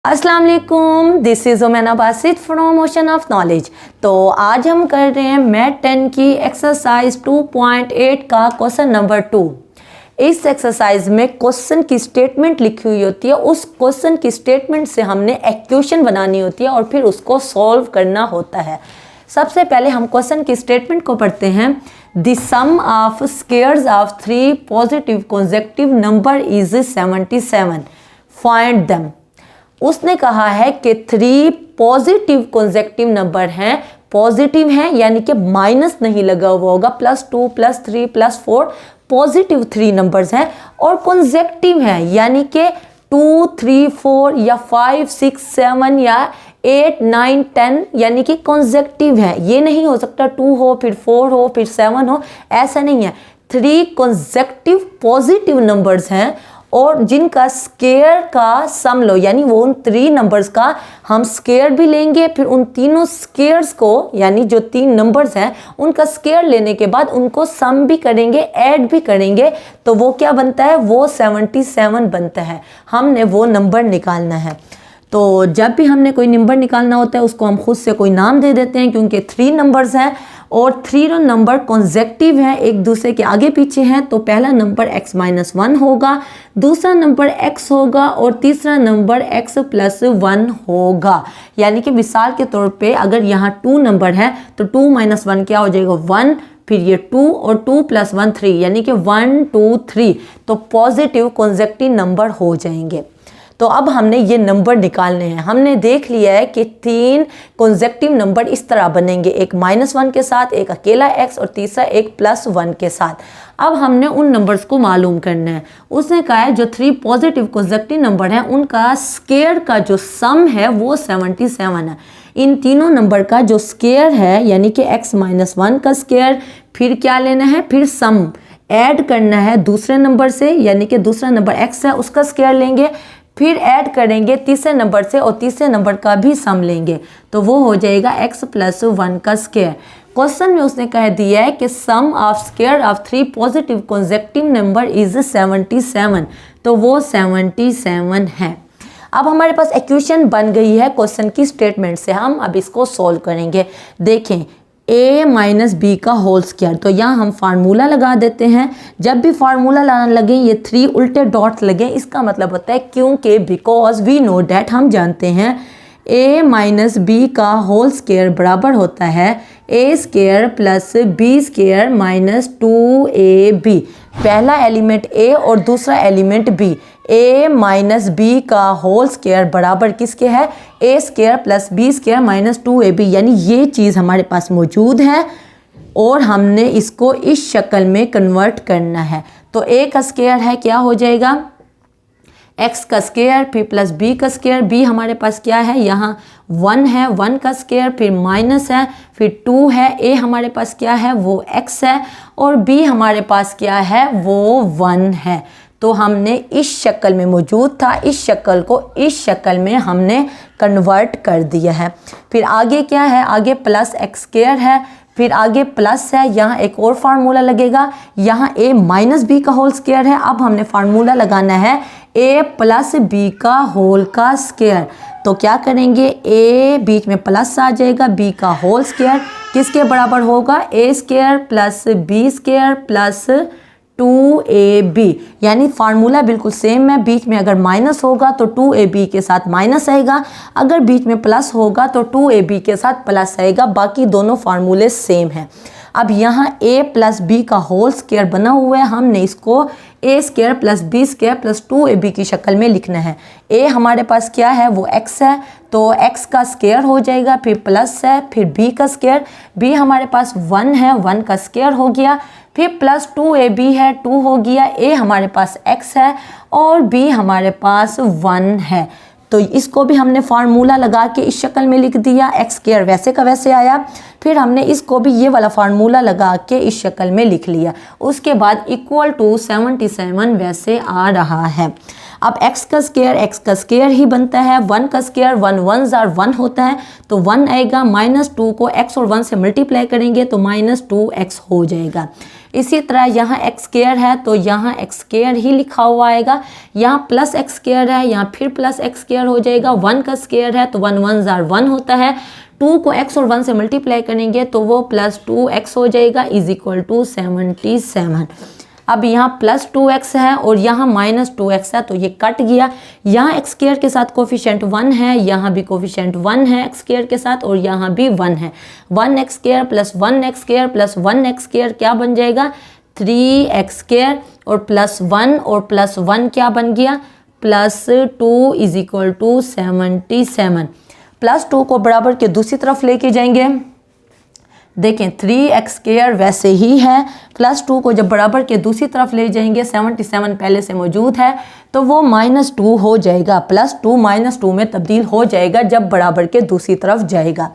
अस्सलाम वालेकुम, this is Umaina Basit from ocean of knowledge. तो आज हम कर रहे हैं मैथ 10 की एक्सरसाइज 2.8 का क्वेश्चन नंबर 2। इस एक्सरसाइज में क्वेश्चन की स्टेटमेंट लिखी हुई होती है, उस क्वेश्चन की स्टेटमेंट से हमने इक्वेशन बनानी होती है और फिर उसको सॉल्व करना होता है। सबसे पहले हम क्वेश्चन की स्टेटमेंट को पढ़ते हैं। The sum of squares of 3 positive consecutive number is 77, find them. उसने कहा है कि 3 पॉजिटिव कॉन्सेक्टिव नंबर हैं, पॉजिटिव हैं यानी कि माइनस नहीं लगा हुआ होगा, +2 +3 +4 पॉजिटिव 3 नंबर्स हैं और कॉन्सेक्टिव हैं यानी कि 2 3 4 या 5 6 7 या 8 9 10 यानी कि कॉन्सेक्टिव है। ये नहीं हो सकता 2 हो फिर 4 हो फिर 7 हो, ऐसा नहीं है। 3 कॉन्सेक्टिव पॉजिटिव नंबर्स हैं और जिनका स्क्वायर का सम लो, यानी वो उन 3 नंबर्स का हम स्क्वायर भी लेंगे, फिर उन तीनों स्क्वायर्स को यानी जो 3 नंबर्स हैं उनका स्क्वायर लेने के बाद उनको सम भी करेंगे, ऐड भी करेंगे, तो वो क्या बनता है, वो 77 बनता है। हमने वो नंबर निकालना है। तो जब भी हमने कोई नंबर निकालना होता है उसको हम खुद से कोई नाम दे देते हैं, क्योंकि 3 नंबर्स हैं और 3 नंबर कॉन्सेक्टिव हैं, एक दूसरे के आगे पीछे हैं। तो पहला नंबर x-1 होगा, दूसरा नंबर x होगा और तीसरा नंबर x+1 होगा। यानी कि मिसाल के तौर पे अगर यहाँ 2 नंबर है तो 2 - 1 क्या हो जाएगा, 1, फिर ये 2 और 2 + 1 3 यानी कि 1 2 3, तो पॉजिटिव कॉन्सेक्टिव नंबर हो जाएंगे। तो अब हमने ये नंबर निकालने हैं। हमने देख लिया है कि 3 कॉन्सेक्टिव नंबर इस तरह बनेंगे, एक -1 के साथ, एक अकेला x और तीसरा एक +1 के साथ। अब हमने उन नंबर्स को मालूम करना है। उसने कहा है जो 3 पॉजिटिव कॉन्सेक्टिव नंबर हैं उनका स्क्वायर का जो सम है वो 77 है। इन तीनों नंबर का जो स्क्वायर है यानी कि x-1 का स्क्वायर, फिर क्या लेना है, फिर सम ऐड करना है दूसरे नंबर से, यानी कि दूसरा नंबर x है उसका स्क्वायर लेंगे, फिर ऐड करेंगे तीसरे नंबर से और तीसरे नंबर का भी सम लेंगे, तो वो हो जाएगा x+1 का स्क्वायर। क्वेश्चन में उसने कह दिया है कि sum of square of 3 positive consecutive number is 77, तो वो 77 है। अब हमारे पास इक्वेशन बन गई है क्वेश्चन की स्टेटमेंट से, हम अब इसको सॉल्व करेंगे। देखें a - b का होल स्क्वायर, तो यहाँ हम फार्मूला लगा देते हैं। जब भी फार्मूला लगाने लगे ये 3 उल्टे डॉट्स लगे, इसका मतलब होता है क्योंकि बिकॉज वी नो डैट, हम जानते हैं a - b का होल स्क्वायर बराबर होता है a² + b² - 2ab। पहला एलिमेंट a और दूसरा एलिमेंट b, a - b का होल स्क्वायर बराबर किसके है, a² + b² - 2ab। यानी ये चीज़ हमारे पास मौजूद है और हमने इसको इस शक्ल में कन्वर्ट करना है। तो a का स्क्वायर है, क्या हो जाएगा, x का स्क्वायर फिर प्लस b का स्क्वायर, b हमारे पास क्या है, यहाँ 1 है, 1 का स्क्वायर फिर माइनस है, फिर 2 है, a हमारे पास क्या है वो x है और b हमारे पास क्या है वो 1 है। तो हमने इस शक्ल में मौजूद था, इस शक्ल को इस शक्ल में हमने कन्वर्ट कर दिया है। फिर आगे क्या है, आगे +x² है, फिर आगे प्लस है, यहाँ एक और फार्मूला लगेगा, यहाँ a - b का होल स्क्वायर है। अब हमने फार्मूला लगाना है a + b का होल का स्क्वायर। तो क्या करेंगे, a बीच में प्लस आ जाएगा, b का होल स्क्वायर किसके बराबर होगा, a² + b² + 2ab। यानी फार्मूला बिल्कुल सेम है, बीच में अगर माइनस होगा तो 2ab के साथ माइनस आएगा, अगर बीच में प्लस होगा तो 2ab के साथ प्लस आएगा, बाकी दोनों फार्मूले सेम हैं। अब यहाँ a + b का होल स्क्वायर बना हुआ है, हमने इसको a² + b² + 2ab की शक्ल में लिखना है। a हमारे पास क्या है वो x है, तो x का स्क्वायर हो जाएगा, फिर प्लस है, फिर b का स्क्वायर, b हमारे पास 1 है, 1 का स्क्वायर हो गया, फिर प्लस 2ab है, 2 हो गया, a हमारे पास x है और b हमारे पास 1 है। तो इसको भी हमने फार्मूला लगा के इस शक्ल में लिख दिया, x² वैसे का वैसे आया, फिर हमने इसको भी ये वाला फार्मूला लगा के इस शक्ल में लिख लिया। उसके बाद = 77 वैसे आ रहा है। अब x का स्क्वायर ही बनता है, 1 का स्क्वायर 1 1s आर 1 होता है, तो 1 आएगा। -2 को x और 1 से मल्टीप्लाई करेंगे तो -2x हो जाएगा। इसी तरह यहाँ x स्क्वायर है तो यहाँ x स्क्वायर ही लिखा हुआ आएगा, यहाँ प्लस x स्क्वायर है, यहाँ फिर प्लस x स्क्वायर हो जाएगा। 1 का स्क्वायर है तो 1 1s आर 1 होता है, 2 को x और 1 से मल्टीप्लाई करेंगे तो वो +2x हो जाएगा इज इक्वल टू 77। अब यहाँ +2x है और यहाँ -2x है तो ये कट गया। यहाँ x स्क्वायर के साथ कोफिशिएंट 1 है, यहाँ भी कोफिशिएंट 1 है x स्क्वायर के साथ और यहाँ भी 1 है। 1x square plus 1x square plus 1x square क्या बन जाएगा, 3x स्क्वायर और +1 क्या बन गया, +2 इज इक्वल टू 77। +2 को बराबर के दूसरी तरफ लेके जाएंगे, देखें 3x स्क्वायर वैसे ही है, +2 को जब बराबर के दूसरी तरफ ले जाएंगे, 77 पहले से मौजूद है तो वो -2 हो जाएगा, +2 -2 में तब्दील हो जाएगा जब बराबर के दूसरी तरफ जाएगा।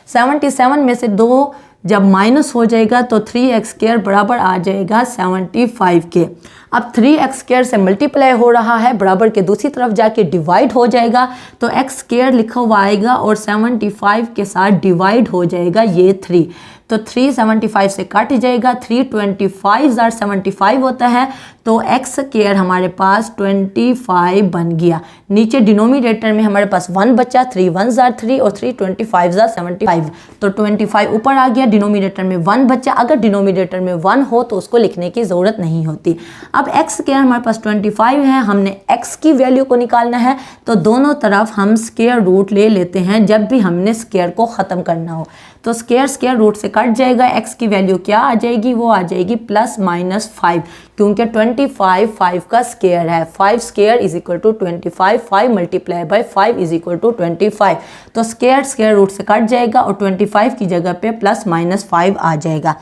77 में से 2 जब माइनस हो जाएगा तो 3x स्क्वायर बराबर आ जाएगा 75 के। अब 3x स्क्वायर से मल्टीप्लाई हो रहा है, बराबर के दूसरी तरफ जाके डिवाइड हो जाएगा तो x स्क्वायर लिखा हुआ आएगा और 75 के साथ डिवाइड हो जाएगा ये 3, तो 3 75 से कट जाएगा, 3 25 आर 75 होता है तो x स्क्वायर हमारे पास 25 बन गया। नीचे डिनोमिनेटर में हमारे पास 1 बचा, 3 1s आर 3 और 3 25 आर 75, तो 25 ऊपर आ गया, डिनोमिनेटर में 1 बचा। अगर डिनोमिनेटर में 1 हो तो उसको लिखने की ज़रूरत नहीं होती। अब x स्क्वायर हमारे पास 25 है, हमने x की वैल्यू को निकालना है तो दोनों तरफ हम स्क्वायर रूट ले लेते हैं जब भी हमने स्क्वायर को ख़त्म करना हो, तो स्क्वायर रूट से कट जाएगा, x की वैल्यू क्या आ जाएगी, वो आ जाएगी +-5, क्योंकि 25 5 का स्क्वायर है, 5 square is equal to 25, 5 multiply by 5 is equal to 25, तो स्क्वायर रूट से कट जाएगा और 25 की जगह पे +-5 आ जाएगा।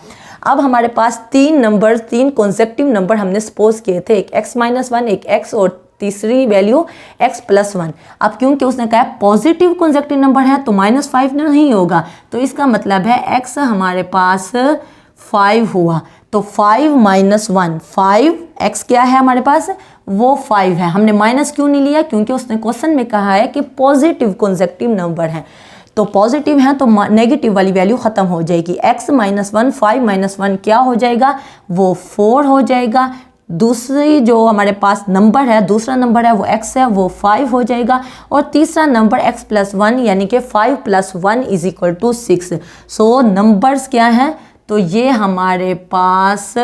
अब हमारे पास 3 कॉन्सेक्टिव नंबर हमने सपोज किए थे, एक x-1, एक x और तीसरी वैल्यू x+1। अब क्योंकि उसने कहा पॉजिटिव कॉन्सेक्टिव नंबर है तो -5 नहीं होगा, तो इसका मतलब है x हमारे पास 5 हुआ, तो 5 - 1 5, x क्या है हमारे पास, वो 5 है। हमने माइनस क्यों नहीं लिया, क्योंकि उसने क्वेश्चन में कहा है कि पॉजिटिव कॉन्सेक्टिव नंबर है, तो पॉजिटिव है तो नेगेटिव वाली वैल्यू ख़त्म हो जाएगी। x - 1 5 - 1 क्या हो जाएगा, वो 4 हो जाएगा। दूसरी जो हमारे पास नंबर है, दूसरा नंबर है वो x है, वो 5 हो जाएगा। और तीसरा नंबर x+1 यानी कि 5 + 1 is equal to 6। So numbers क्या हैं, तो ये हमारे पास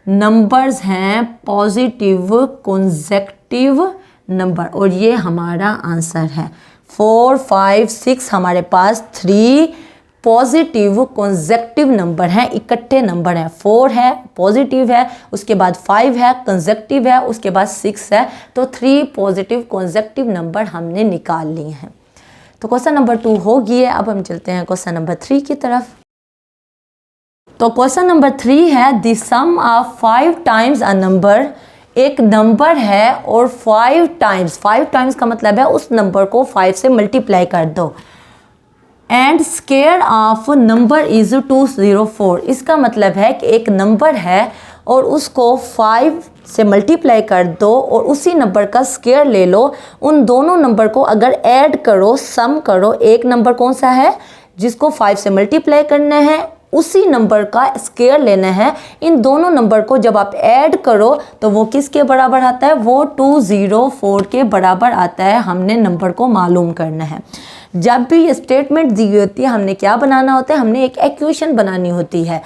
नंबर्स हैं पॉजिटिव कॉन्सेक्टिव नंबर, और ये हमारा आंसर है। 4 5 6 हमारे पास 3 पॉजिटिव कॉन्सेक्टिव नंबर हैं, इकट्ठे नंबर हैं। 4 है पॉजिटिव है, उसके बाद 5 है कॉन्सेक्टिव है, उसके बाद 6 है, तो 3 पॉजिटिव कॉन्सेक्टिव नंबर हमने निकाल लिए हैं। तो क्वेश्चन नंबर 2 हो गया। अब हम चलते हैं क्वेश्चन नंबर 3 की तरफ। तो क्वेश्चन नंबर 3 है the sum of 5 times a number, एक नंबर है और 5 टाइम्स का मतलब है उस नंबर को 5 से मल्टीप्लाई कर दो, and square of number is 204। इसका मतलब है कि एक नंबर है और उसको 5 से मल्टीप्लाई कर दो और उसी नंबर का स्क्वायर ले लो। उन दोनों नंबर को अगर ऐड करो, सम करो, एक नंबर कौन सा है जिसको 5 से मल्टीप्लाई करना है, उसी नंबर का स्क्वायर लेना है। इन दोनों नंबर को जब आप ऐड करो तो वो किसके बराबर आता है, वो 204 के बराबर आता है। हमने नंबर को मालूम करना है। जब भी ये स्टेटमेंट दी होती है हमने क्या बनाना होता है, हमने एक इक्वेशन बनानी होती है।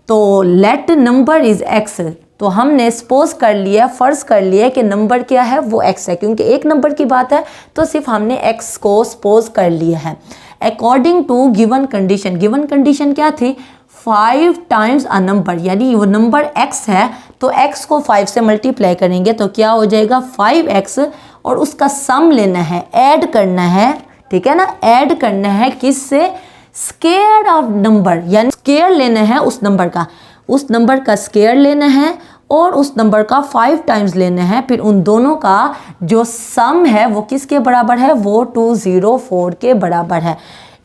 तो लेट नंबर इज x, तो हमने सपोज कर लिया, फ़र्ज़ कर लिया कि नंबर क्या है, वो x है। क्योंकि एक नंबर की बात है तो सिर्फ हमने x को सपोज कर लिया है। According to given condition, given condition क्या थी, 5 टाइम्स अ नंबर, यानी वो नंबर x है तो x को 5 से मल्टीप्लाई करेंगे तो क्या हो जाएगा 5x, और उसका सम लेना है, ऐड करना है, ठीक है ना, ऐड करना है किससे, स्क्वायर ऑफ नंबर, यानी स्क्वायर लेना है उस नंबर का स्क्वायर लेना है और उस नंबर का 5 टाइम्स लेना है। फिर उन दोनों का जो सम है वो किसके बराबर है, वो 204 के बराबर है।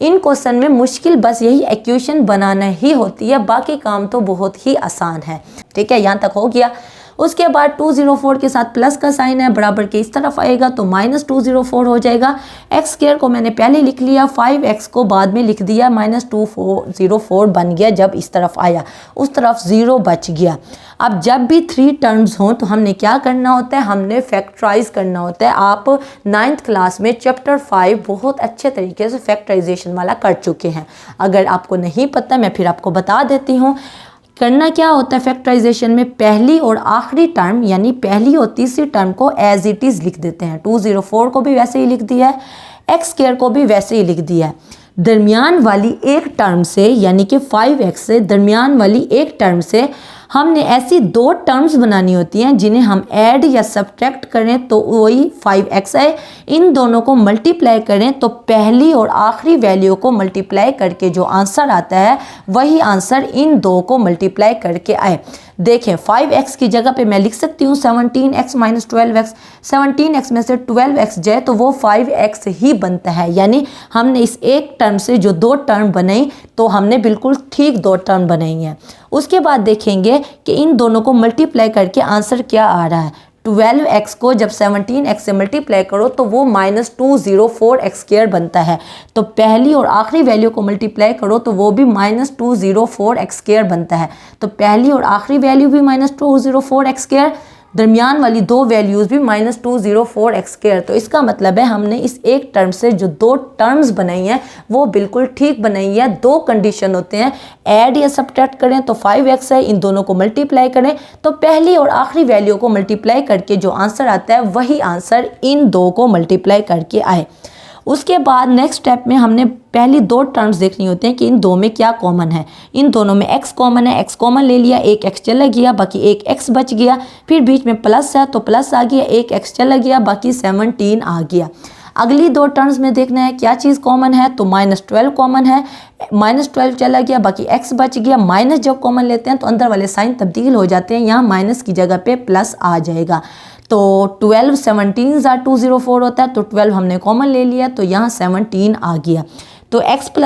इन क्वेश्चन में मुश्किल बस यही इक्वेशन बनाना ही होती है, बाकी काम तो बहुत ही आसान है। ठीक है, यहाँ तक हो गया। उसके बाद 204 के साथ प्लस का साइन है, बराबर के इस तरफ आएगा तो -204 हो जाएगा। एक्स स्क्वायर को मैंने पहले लिख लिया, 5x को बाद में लिख दिया, -204 बन गया। जब इस तरफ आया उस तरफ 0 बच गया। अब जब भी 3 टर्म्स हों तो हमने क्या करना होता है, हमने फैक्टराइज करना होता है। आप 9th क्लास में चैप्टर 5 बहुत अच्छे तरीके से फैक्टराइजेशन वाला कर चुके हैं। अगर आपको नहीं पता मैं फिर आपको बता देती हूँ। करना क्या होता है फैक्टराइजेशन में, पहली और आखिरी टर्म यानी पहली और तीसरी टर्म को एज इट इज़ लिख देते हैं। 204 को भी वैसे ही लिख दिया है, एक्स स्क्वायर को भी वैसे ही लिख दिया है। दरमियान वाली एक टर्म से यानी कि 5x से दरमियान वाली एक टर्म से हमने ऐसी 2 टर्म्स बनानी होती हैं जिन्हें हम ऐड या सब्ट्रैक्ट करें तो वही 5x आए। इन दोनों को मल्टीप्लाई करें तो पहली और आखिरी वैल्यू को मल्टीप्लाई करके जो आंसर आता है वही आंसर इन 2 को मल्टीप्लाई करके आए। देखें 5x की जगह पे मैं लिख सकती हूँ 17x - 12x। 17x में से 12x जाए तो वो 5x ही बनता है। यानी हमने इस एक टर्म से जो 2 टर्म बनाई तो हमने बिल्कुल ठीक 2 टर्म बनाई हैं। उसके बाद देखेंगे कि इन दोनों को मल्टीप्लाई करके आंसर क्या आ रहा है। 12x को जब 17x से मल्टीप्लाई करो तो वो -204x² बनता है। तो पहली और आखिरी वैल्यू को मल्टीप्लाई करो तो वो भी -204x² बनता है। तो पहली और आखिरी वैल्यू भी -204x², दरमियान वाली 2 वैल्यूज़ भी -204x²। तो इसका मतलब है हमने इस एक टर्म से जो 2 टर्म्स बनाई हैं वो बिल्कुल ठीक बनाई है। 2 कंडीशन होते हैं, ऐड या सब्ट्रैक्ट करें तो 5x है, इन दोनों को मल्टीप्लाई करें तो पहली और आखिरी वैल्यू को मल्टीप्लाई करके जो आंसर आता है वही आंसर इन 2 को मल्टीप्लाई करके आए। उसके बाद नेक्स्ट स्टेप में हमने पहली 2 टर्म्स देखनी होती हैं कि इन 2 में क्या कॉमन है। इन दोनों में x कॉमन है, x कॉमन ले लिया, एक x चला गया, बाकी एक x बच गया। फिर बीच में प्लस है तो प्लस आ गया, एक x चला गया, बाकी 17 आ गया। अगली 2 टर्म्स में देखना है क्या चीज़ कॉमन है, तो -12 कॉमन है, -12 चला गया, बाकी x बच गया। माइनस जब कॉमन लेते हैं तो अंदर वाले साइन तब्दील हो जाते हैं, यहाँ माइनस की जगह पे प्लस आ जाएगा। तो 12 17 204 होता है, तो 12 हमने कॉमन ले लिया तो यहाँ 17 आ गया। तो x +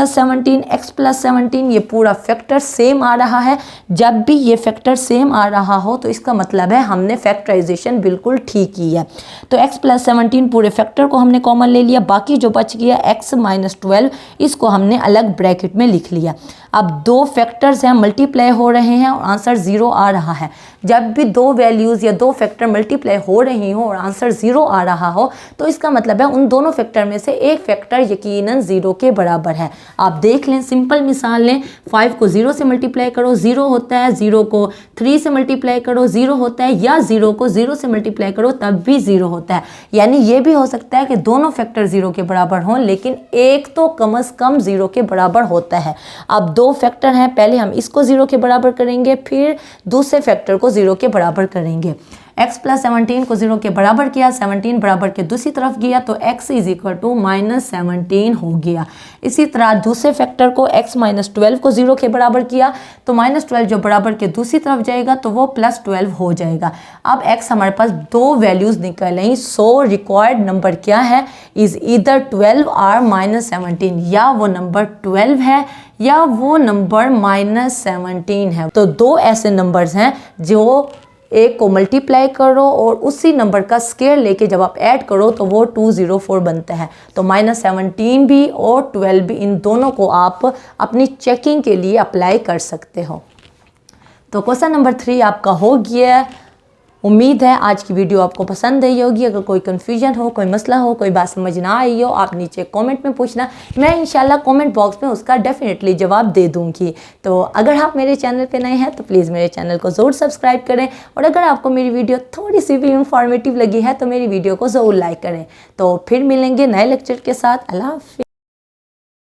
17 ये पूरा फैक्टर सेम आ रहा है। जब भी ये फैक्टर सेम आ रहा हो तो इसका मतलब है हमने फैक्टराइजेशन बिल्कुल ठीक की है। तो x + 17 पूरे फैक्टर को हमने कॉमन ले लिया, बाकी जो बच गया x - 12 इसको हमने अलग ब्रैकेट में लिख लिया। अब 2 फैक्टर्स हैं मल्टीप्लाई हो रहे हैं और आंसर 0 आ रहा है। जब भी 2 वैल्यूज़ या 2 फैक्टर मल्टीप्लाई हो रही हो और आंसर 0 आ रहा हो तो इसका मतलब है उन दोनों फैक्टर में से एक फैक्टर यकीनन 0 के बराबर है। आप देख लें, सिंपल मिसाल लें, 5 को 0 से मल्टीप्लाई करो 0 होता है, 0 को 3 से मल्टीप्लाई करो 0 होता है, या 0 को 0 से मल्टीप्लाई करो तब भी 0 होता है। यानी ये भी हो सकता है कि दोनों फैक्टर 0 के बराबर हों लेकिन एक तो कम से कम 0 के बराबर होता है। अब 2 फैक्टर हैं, पहले हम इसको 0 के बराबर करेंगे, फिर दूसरे फैक्टर को 0 के बराबर करेंगे। x + 17 को 0 के बराबर किया, 17 बराबर के दूसरी तरफ गया तो x = -17 हो गया। इसी तरह दूसरे फैक्टर को x - 12 को 0 के बराबर किया तो -12 जो बराबर के दूसरी तरफ जाएगा तो वो +12 हो जाएगा। अब x हमारे पास 2 वैल्यूज़ निकल आई। सो रिक्वायर्ड नंबर क्या है, इज़ ईदर 12 और -17, या वो नंबर 12 है या वो नंबर -17 है। तो 2 ऐसे नंबर्स हैं जो एक को मल्टीप्लाई करो और उसी नंबर का स्क्वायर लेके जब आप ऐड करो तो वो 204 बनता है। तो -17 भी और 12 भी, इन दोनों को आप अपनी चेकिंग के लिए अप्लाई कर सकते हो। तो क्वेश्चन नंबर 3 आपका हो गया। उम्मीद है आज की वीडियो आपको पसंद आई होगी। अगर कोई कन्फ्यूजन हो, कोई मसला हो, कोई बात समझ ना आई हो, आप नीचे कमेंट में पूछना, मैं इंशाल्लाह कमेंट बॉक्स में उसका डेफिनेटली जवाब दे दूंगी। तो अगर आप मेरे चैनल पे नए हैं तो प्लीज़ मेरे चैनल को ज़रूर सब्सक्राइब करें, और अगर आपको मेरी वीडियो थोड़ी सी भी इंफॉर्मेटिव लगी है तो मेरी वीडियो को ज़रूर लाइक करें। तो फिर मिलेंगे नए लेक्चर के साथ। अल्लाह हाफ़िज़।